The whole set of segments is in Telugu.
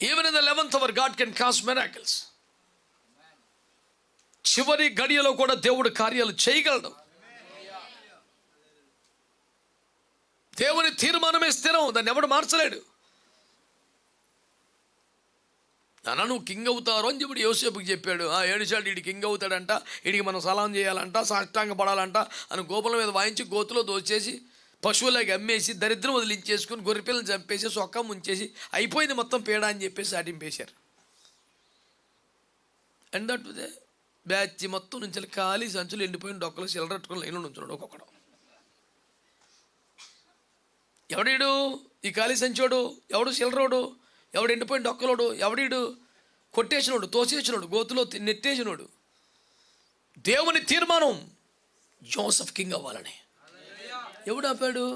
Even in the 11th hour God can cost miracles. చివరి గడియలో కూడా దేవుడు కార్యాలు చేయగలడు. దేవుని తీర్మానమే స్థిరం, దాన్ని ఎవడు మార్చలేడు. నాన్న నువ్వు కింగ్ అవుతారు అని చెప్పి యోసేపుకి చెప్పాడు. ఏడుచాడు వీడి కింగ్ అవుతాడంట, వీడికి మనం సలాం చేయాలంట, సాష్టాంగ పడాలంట అని గోపుల మీద వాయించి గోతులో దోచేసి పశువులాగా అమ్మేసి దరిద్రం వదిలించేసుకుని గొర్రెపిల్లని చంపేసి సొక్క ముంచేసి అయిపోయింది మొత్తం పేడ అని చెప్పేసి సాటింపేశారు. అండ్ దట్ బ్యాచ్ మొత్తం నుంచి ఖాళీ సంచులు ఎండిపోయిన డొక్కలు చిల్లరట్టుకుని లైన్లో నుంచున్నాడు ఒక్కొక్కడు. ఎవడీడు ఈ ఖాళీ సంచోడు, ఎవడు చిల్లరోడు, ఎవడు ఎండిపోయిన డొక్కలోడు, ఎవడీడు కొట్టేసినోడు, తోసేసినోడు, గోతులో నెట్టేసినోడు. దేవుని తీర్మానం జోసెఫ్ కింగ్ అవ్వాలని. ఎవడు ఆపాడు?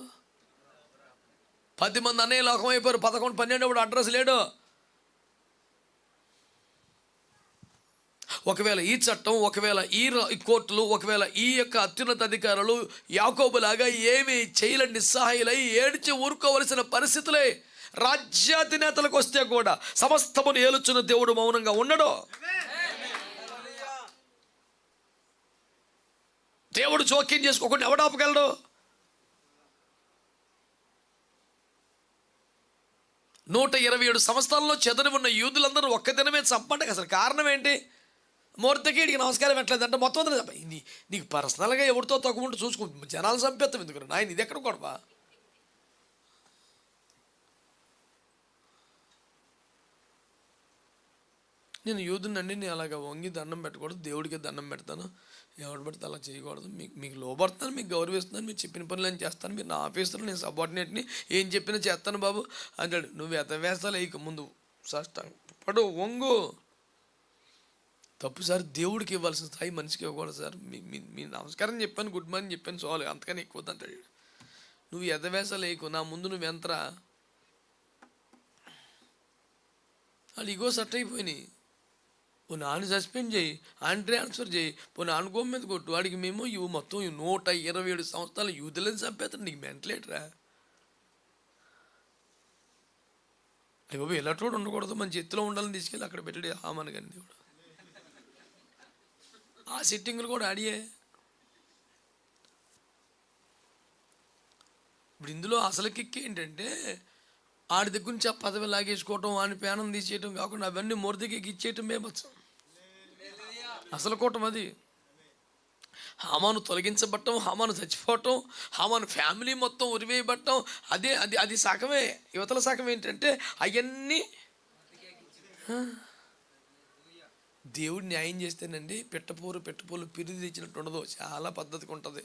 10 మంది అన్నయ్య లోకం అయిపోయారు, 11, 12 ఎవడు అడ్రస్ లేడు. ఒకవేళ ఈ చట్టం, ఒకవేళ ఈ కోర్టులు, ఒకవేళ ఈ యొక్క అత్యున్నత అధికారులు యాకోబులాగా ఏమి చేయలేని నిస్సహాయులై ఏడ్చి ఊరుకోవలసిన పరిస్థితులే రాజ్యాధినేతలకు వస్తే కూడా సమస్తమును ఏలుచున్న దేవుడు మౌనంగా ఉండడు. దేవుడు జోక్యం చేసుకోకుండా ఎవడు ఆపగలడు? నూట 27 సంవత్సరాల్లో చెదరి ఉన్న యూదులందరూ ఒక్క దినమే చంపండి. అసలు కారణం ఏంటి? మూర్తికి నమస్కారం పెట్టలేదంటే మొత్తం నీకు పర్సనల్గా ఎవరితో తక్కువ ఉంటే చూసుకో, జనాలు చంపేస్తాం ఎందుకు నాయన, ఇది ఎక్కడ కొడవా? నేను యూదునండి, నేను అలాగ వంగి దండం పెట్టకూడదు, దేవుడికి దండం పెడతాను, ఎవడు పెడితే అలా చేయకూడదు, మీకు లోపడతాను, మీకు గౌరవిస్తాను, మీరు చెప్పిన పనులు నేను చేస్తాను, మీరు నా ఆఫీసర్లో, నేను సబార్డినేట్ని, ఏం చెప్పినా చేస్తాను బాబు అంటాడు. నువ్వు ఎతవేస్తాలు వేయక ముందు పడు వంగు. తప్పు సార్, దేవుడికి ఇవ్వాల్సిన స్థాయి మనిషికి ఇవ్వకూడదు సార్. మీ నమస్కారం చెప్పాను, గుడ్ మార్నింగ్ చెప్పాను, చాలు, అంతకని ఎక్కువ అంటాడు. నువ్వు ఎదవేసాలు వేయకు, నా ముందు నువ్వు ఎంతరా? వాళ్ళు ఇగో సెట్ అయిపోయినాయి. పోనీ ఆయన సస్పెండ్ చేయి, ఆయన ట్రాన్స్ఫర్ చేయి, పోనీ ఆయన గోమ మీద కొట్టు. వాడికి మేము ఇవి మొత్తం 127 సంవత్సరాలు యూదులని చంపేస్తాడు. నీకు మెంటలేటరా? అయ్యో బాబు ఎలాంటి ఉండకూడదు, మన చేతిలో ఉండాలని తీసుకెళ్ళి అక్కడ పెట్టాడు హామాన్ గారిని దేవుడు. ఆ సిట్టింగులు కూడా ఆడియే. ఇప్పుడు ఇందులో అసలు కిక్ ఏంటంటే ఆడి దగ్గర నుంచి ఆ పదవి లాగేసుకోవటం, వాడిని పేనం తీసేయటం కాకుండా అవన్నీ మొరదికి ఇచ్చేయటం మేమొచ్చాం. అసలు కూటం అది. హామాను తొలగించబట్టం, హామాను చచ్చిపోవటం, హామాను ఫ్యామిలీ మొత్తం ఉరివేయబట్టం, అది సగమే. యువతల సగం ఏంటంటే అవన్నీ దేవుడు న్యాయం చేస్తేనండి పెట్టపోలు పిరిది ఇచ్చినట్టు ఉండదు, చాలా పద్ధతిగా ఉంటుంది.